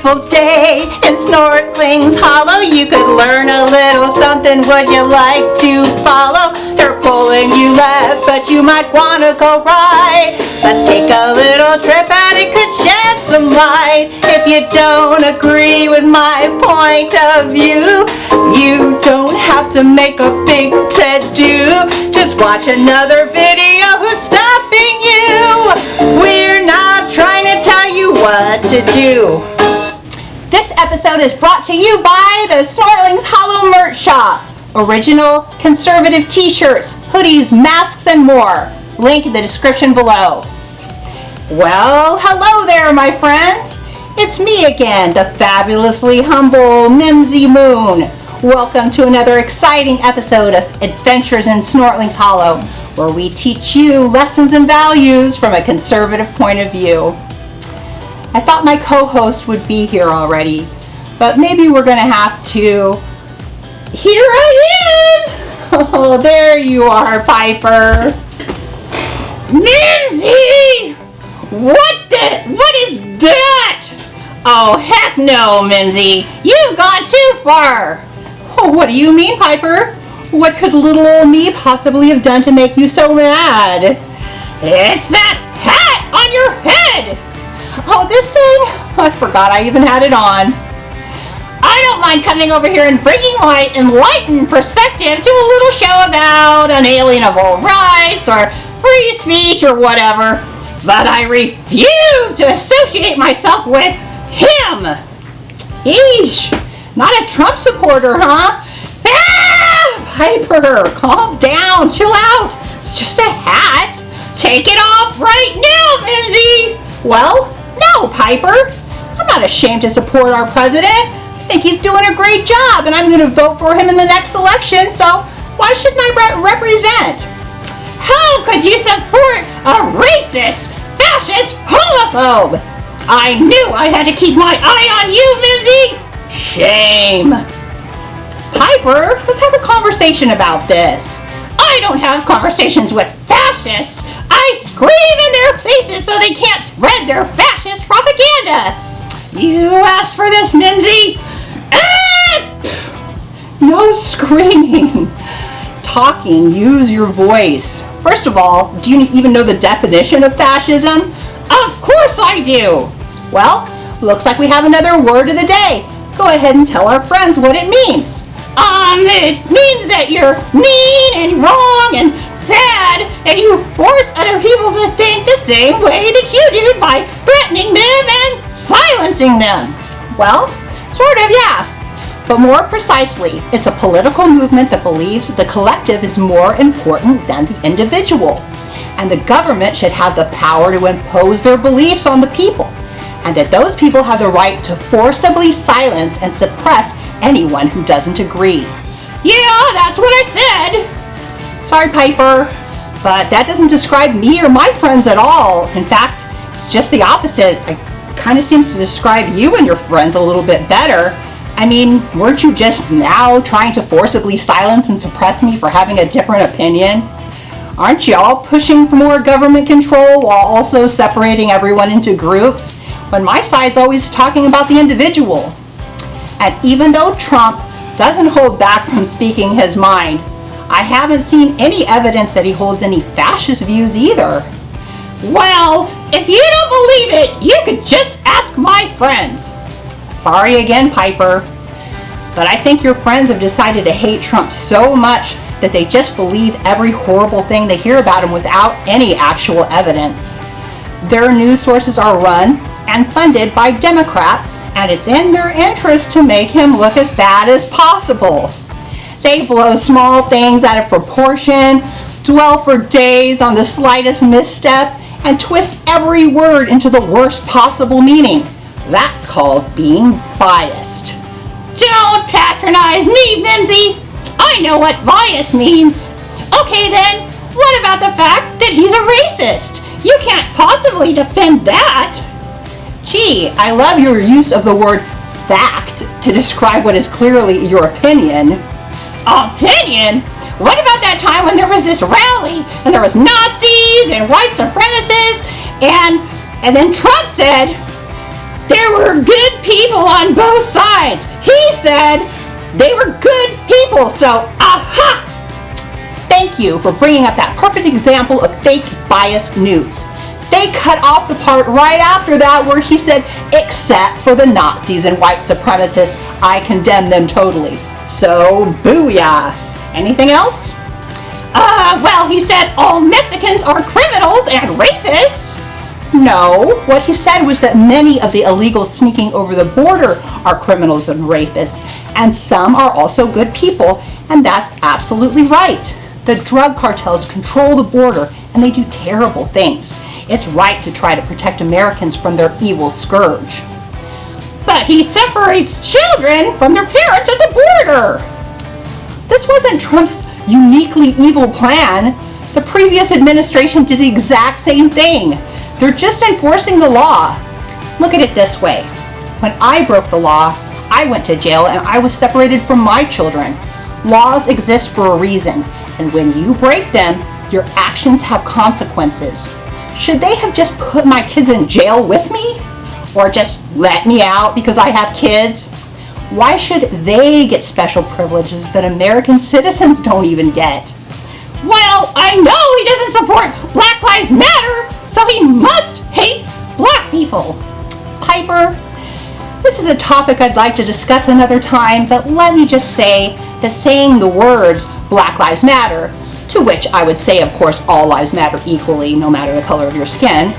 beautiful day in Snortling's Hollow. You could learn a little something. Would you like to follow? They're pulling you left, but you might want to go right. Let's take a little trip and it could shed some light. If you don't agree with my point of view, you don't have to make a big to-do. Just watch another video. Who's stopping you? We're not trying to tell you what to do. This episode is brought to you by the Snortling's Hollow merch shop. Original conservative t-shirts, hoodies, masks, and more. Link in the description below. Well, hello there, my friends. It's me again, the fabulously humble Mimzi Moon. Welcome to another exciting episode of Adventures in Snortling's Hollow, where we teach you lessons and values from a conservative point of view. I thought my co-host would be here already, but maybe we're going to have to... Here I am! Oh, there you are, Piper. Mimzi! What is that? Oh, heck no, Mimzi. You've gone too far. Oh, what do you mean, Piper? What could little old me possibly have done to make you so mad? It's that hat on your head! Oh, this thing? I forgot I even had it on. I don't mind coming over here and bringing my enlightened perspective to a little show about unalienable rights or free speech or whatever, but I refuse to associate myself with him. Eesh, not a Trump supporter, huh? Ah, Piper, calm down, chill out. It's just a hat. Take it off right now, Mimzi. Well, no, Piper. I'm not ashamed to support our president. I think he's doing a great job, and I'm going to vote for him in the next election, so why shouldn't I represent? How could you support a racist, fascist, homophobe? I knew I had to keep my eye on you, Mimzi. Shame. Piper, let's have a conversation about this. I don't have conversations with fascists. I scream in their faces so they can't spread their fascist propaganda. You asked for this, Mimzi. No screaming. Talking, use your voice. First of all, do you even know the definition of fascism? Of course I do. Well, looks like we have another word of the day. Go ahead and tell our friends what it means. It means that you're mean and wrong and bad, and you force other people to think the same way that you do by threatening them and silencing them. Well, sort of, yeah. But more precisely, it's a political movement that believes the collective is more important than the individual, and the government should have the power to impose their beliefs on the people, and that those people have the right to forcibly silence and suppress anyone who doesn't agree. Yeah, that's what I said. Sorry, Piper, but that doesn't describe me or my friends at all. In fact, it's just the opposite. It kind of seems to describe you and your friends a little bit better. I mean, weren't you just now trying to forcibly silence and suppress me for having a different opinion? Aren't y'all pushing for more government control while also separating everyone into groups, when my side's always talking about the individual? And even though Trump doesn't hold back from speaking his mind, I haven't seen any evidence that he holds any fascist views either. Well, if you don't believe it, you could just ask my friends. Sorry again, Piper, but I think your friends have decided to hate Trump so much that they just believe every horrible thing they hear about him without any actual evidence. Their news sources are run and funded by Democrats, and it's in their interest to make him look as bad as possible. They blow small things out of proportion, dwell for days on the slightest misstep, and twist every word into the worst possible meaning. That's called being biased. Don't patronize me, Mimzi. I know what bias means. Okay then, what about the fact that he's a racist? You can't possibly defend that. Gee, I love your use of the word fact to describe what is clearly your opinion. Opinion? What about that time when there was this rally and there was Nazis and white supremacists and then Trump said, there were good people on both sides. He said they were good people, so aha! Thank you for bringing up that perfect example of fake biased news. They cut off the part right after that where he said, except for the Nazis and white supremacists, I condemn them totally. So, booyah. Anything else? Well, he said all Mexicans are criminals and rapists. No, what he said was that many of the illegals sneaking over the border are criminals and rapists, and some are also good people, and that's absolutely right. The drug cartels control the border, and they do terrible things. It's right to try to protect Americans from their evil scourge. But he separates children from their parents at the border. This wasn't Trump's uniquely evil plan. The previous administration did the exact same thing. They're just enforcing the law. Look at it this way. When I broke the law, I went to jail and I was separated from my children. Laws exist for a reason, and when you break them, your actions have consequences. Should they have just put my kids in jail with me? Or just let me out because I have kids? Why should they get special privileges that American citizens don't even get? Well, I know he doesn't support Black Lives Matter, so he must hate black people. Piper, this is a topic I'd like to discuss another time, but let me just say that saying the words Black Lives Matter, to which I would say, of course, all lives matter equally, no matter the color of your skin,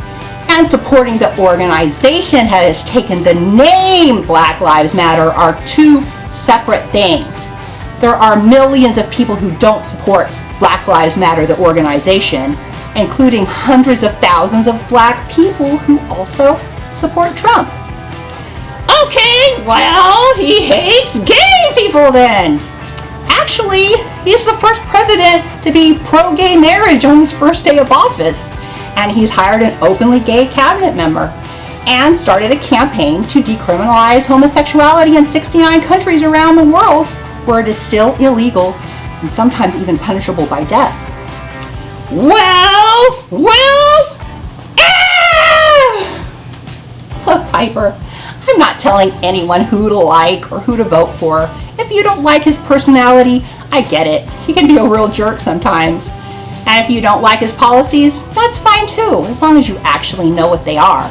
and supporting the organization that has taken the name Black Lives Matter are two separate things. There are millions of people who don't support Black Lives Matter, the organization, including hundreds of thousands of black people who also support Trump. Okay, well, he hates gay people then. Actually, he's the first president to be pro-gay marriage on his first day of office, and he's hired an openly gay cabinet member and started a campaign to decriminalize homosexuality in 69 countries around the world where it is still illegal and sometimes even punishable by death. Look, Piper, I'm not telling anyone who to like or who to vote for. If you don't like his personality, I get it. He can be a real jerk sometimes. And if you don't like his policies, that's fine too, as long as you actually know what they are.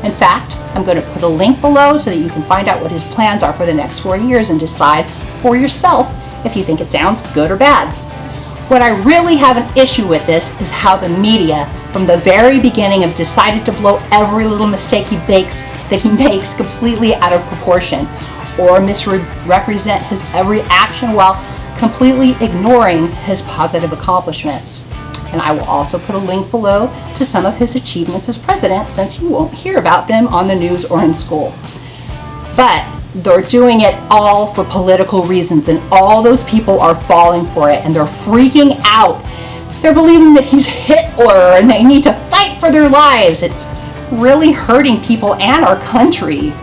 In fact, I'm going to put a link below so that you can find out what his plans are for the next 4 years and decide for yourself if you think it sounds good or bad. What I really have an issue with this is how the media, from the very beginning, have decided to blow every little mistake he makes completely out of proportion, or misrepresent his every action while completely ignoring his positive accomplishments. And I will also put a link below to some of his achievements as president, since you won't hear about them on the news or in school. But they're doing it all for political reasons, and all those people are falling for it, and they're freaking out. They're believing that he's Hitler and they need to fight for their lives. It's really hurting people and our country.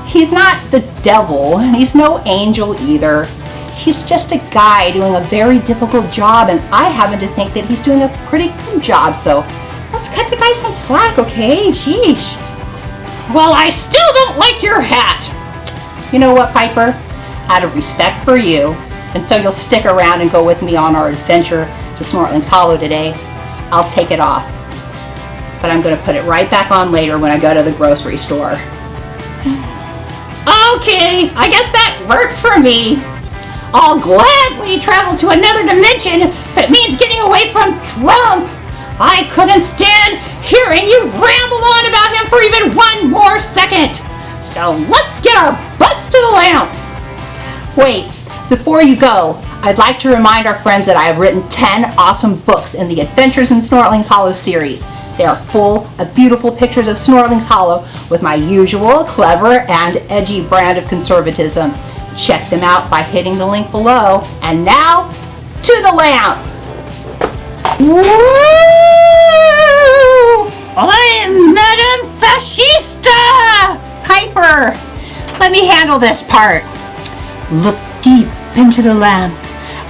He's not the devil, and he's no angel either. He's just a guy doing a very difficult job, and I happen to think that he's doing a pretty good job, so let's cut the guy some slack, okay? Sheesh. Well, I still don't like your hat. You know what, Piper? Out of respect for you, and so you'll stick around and go with me on our adventure to Snortling's Hollow today, I'll take it off. But I'm going to put it right back on later when I go to the grocery store. Okay, I guess that works for me. I'll gladly travel to another dimension if it means getting away from Trump. I couldn't stand hearing you ramble on about him for even one more second. So let's get our butts to the lamp. Wait, before you go, I'd like to remind our friends that I have written 10 awesome books in the Adventures in Snortling's Hollow series. They are full of beautiful pictures of Snortling's Hollow with my usual clever and edgy brand of conservatism. Check them out by hitting the link below. And now, to the lamp! Woo! I'm Madame Fascista! Piper, let me handle this part. Look deep into the lamp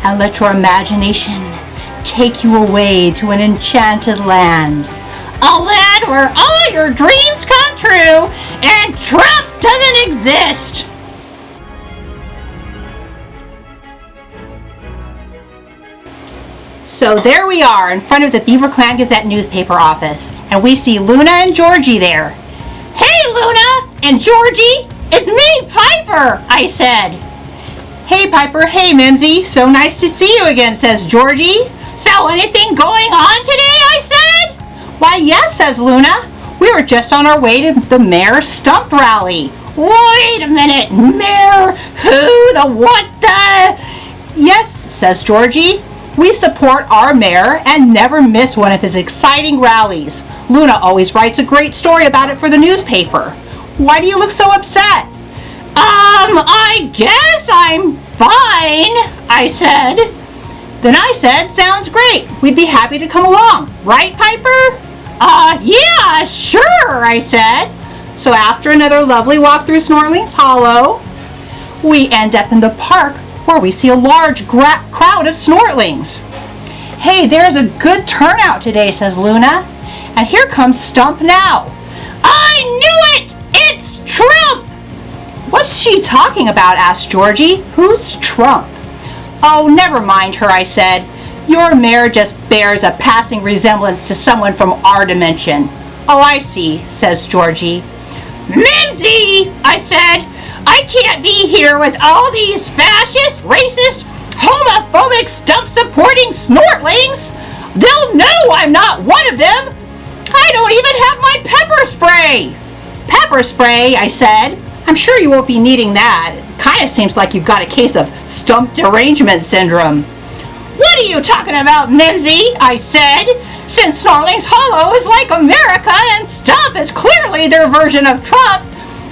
and let your imagination take you away to an enchanted land. A land where all your dreams come true and Trump doesn't exist. So there we are in front of the Beaver Clan Gazette newspaper office, and we see Luna and Georgie there. Hey, Luna and Georgie, it's me, Piper, I said. Hey, Piper. Hey, Mimzi. So nice to see you again, says Georgie. So anything going on today, I said? Why, yes, says Luna. We were just on our way to the mayor stump rally. Wait a minute, mayor? Who, the what, the? Yes, says Georgie. We support our mayor and never miss one of his exciting rallies. Luna always writes a great story about it for the newspaper. Why do you look so upset? I guess I'm fine, I said. Then I said, sounds great. We'd be happy to come along. Right, Piper? Yeah, sure, I said. So after another lovely walk through Snortling's Hollow, we end up in the park where we see a large crowd of Snortlings. Hey, there's a good turnout today, says Luna. And here comes Stump now. I knew it! It's Trump! What's she talking about, asked Georgie. Who's Trump? Oh, never mind her, I said. Your mayor just bears a passing resemblance to someone from our dimension. Oh, I see, says Georgie. Mimzi, I said. I can't be here with all these fascist, racist, homophobic, stump-supporting snortlings. They'll know I'm not one of them. I don't even have my pepper spray. Pepper spray, I said. I'm sure you won't be needing that. It kind of seems like you've got a case of stump derangement syndrome. What are you talking about, Mimzi? I said. Since Snortling's Hollow is like America and Stump is clearly their version of Trump,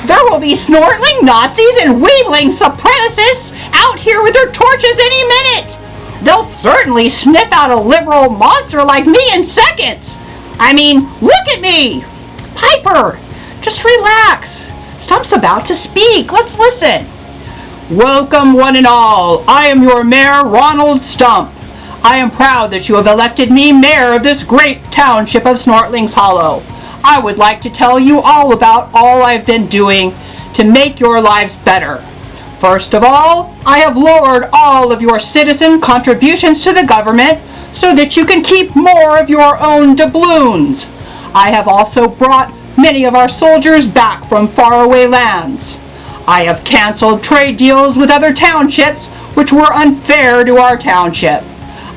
there will be snortling Nazis and weebling supremacists out here with their torches any minute. They'll certainly sniff out a liberal monster like me in seconds. I mean, look at me. Piper, just relax. Stump's about to speak. Let's listen. Welcome, one and all. I am your mayor, Ronald Stump. I am proud that you have elected me mayor of this great township of Snortling's Hollow. I would like to tell you all about all I've been doing to make your lives better. First of all, I have lowered all of your citizen contributions to the government so that you can keep more of your own doubloons. I have also brought many of our soldiers back from faraway lands. I have canceled trade deals with other townships which were unfair to our township.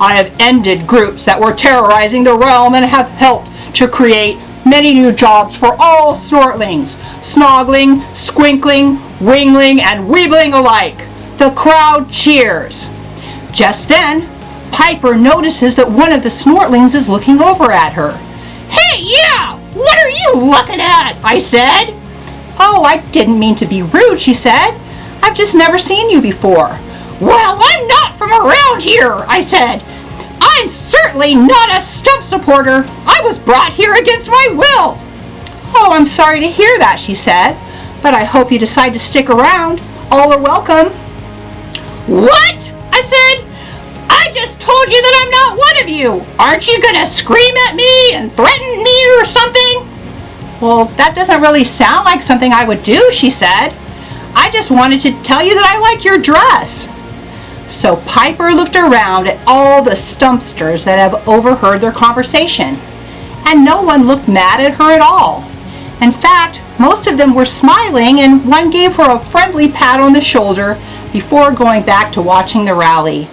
I have ended groups that were terrorizing the realm and have helped to create many new jobs for all snortlings, snoggling, squinkling, wingling, and weebling alike. The crowd cheers. Just then, Piper notices that one of the snortlings is looking over at her. Hey, yeah! What are you looking at? I said. Oh, I didn't mean to be rude, she said. I've just never seen you before. Well, I'm not from around here, I said. I'm certainly not a Stump supporter. I was brought here against my will. Oh, I'm sorry to hear that, she said. But I hope you decide to stick around. All are welcome. What? I said. I just told you that I'm not one of you. Aren't you going to scream at me and threaten me or something? Well, that doesn't really sound like something I would do, she said. I just wanted to tell you that I like your dress. So Piper looked around at all the Stumpsters that have overheard their conversation, and no one looked mad at her at all. In fact, most of them were smiling, and one gave her a friendly pat on the shoulder before going back to watching the rally.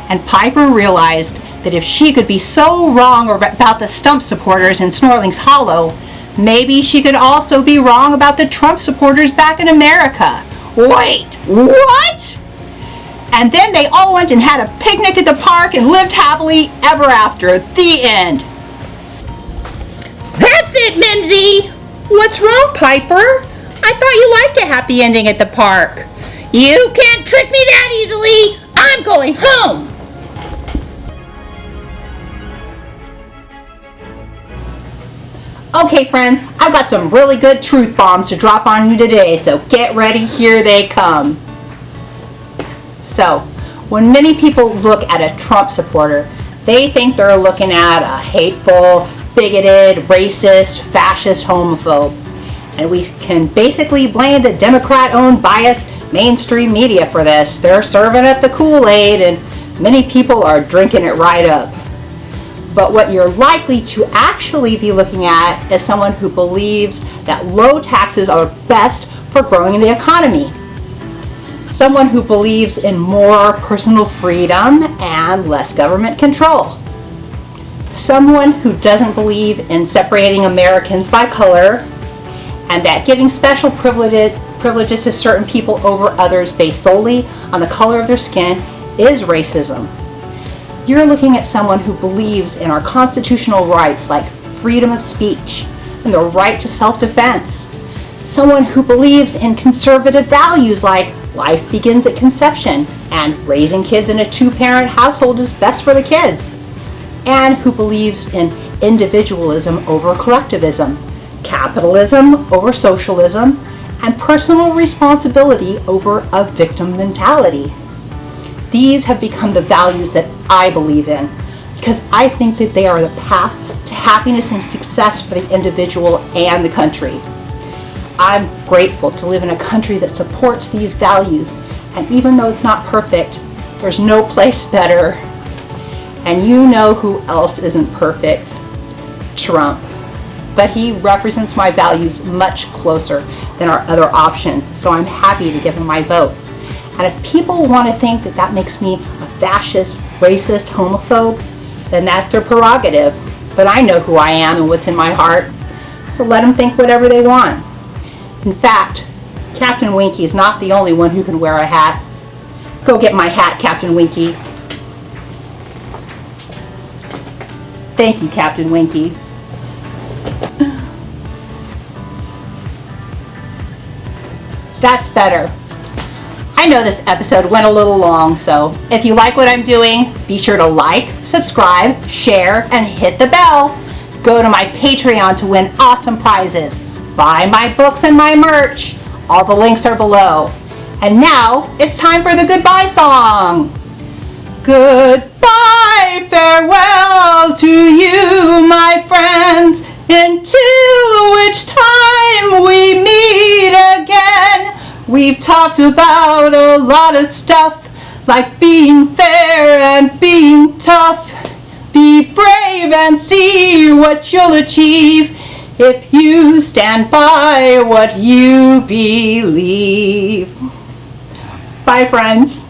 And Piper realized that if she could be so wrong about the Stump supporters in Snortling's Hollow, maybe she could also be wrong about the Trump supporters back in America. Wait, what? And then they all went and had a picnic at the park and lived happily ever after. The end. That's it, Mimzi. What's wrong, Piper? I thought you liked a happy ending at the park. You can't trick me that easily. I'm going home. Okay, friends, I've got some really good truth bombs to drop on you today, so get ready, here they come. So, when many people look at a Trump supporter, they think they're looking at a hateful, bigoted, racist, fascist homophobe. And we can basically blame the Democrat-owned biased mainstream media for this. They're serving up the Kool-Aid and many people are drinking it right up. But what you're likely to actually be looking at is someone who believes that low taxes are best for growing the economy. Someone who believes in more personal freedom and less government control. Someone who doesn't believe in separating Americans by color and that giving special privileges to certain people over others based solely on the color of their skin is racism. You're looking at someone who believes in our constitutional rights like freedom of speech and the right to self-defense. Someone who believes in conservative values like life begins at conception and raising kids in a two-parent household is best for the kids. And who believes in individualism over collectivism, capitalism over socialism, and personal responsibility over a victim mentality. These have become the values that I believe in because I think that they are the path to happiness and success for the individual and the country. I'm grateful to live in a country that supports these values, and even though it's not perfect, there's no place better. And you know who else isn't perfect? Trump. But he represents my values much closer than our other option, so I'm happy to give him my vote. And if people want to think that that makes me a fascist, racist, homophobe, then that's their prerogative. But I know who I am and what's in my heart, so let them think whatever they want. In fact, Captain Winky is not the only one who can wear a hat. Go get my hat, Captain Winky. Thank you, Captain Winky. That's better. I know this episode went a little long, so if you like what I'm doing, be sure to like, subscribe, share, and hit the bell. Go to my Patreon to win awesome prizes. Buy my books and my merch. All the links are below. And now it's time for the goodbye song. Goodbye, farewell to you, my friends, until which time we meet again. We've talked about a lot of stuff, like being fair and being tough. Be brave and see what you'll achieve if you stand by what you believe. Bye, friends.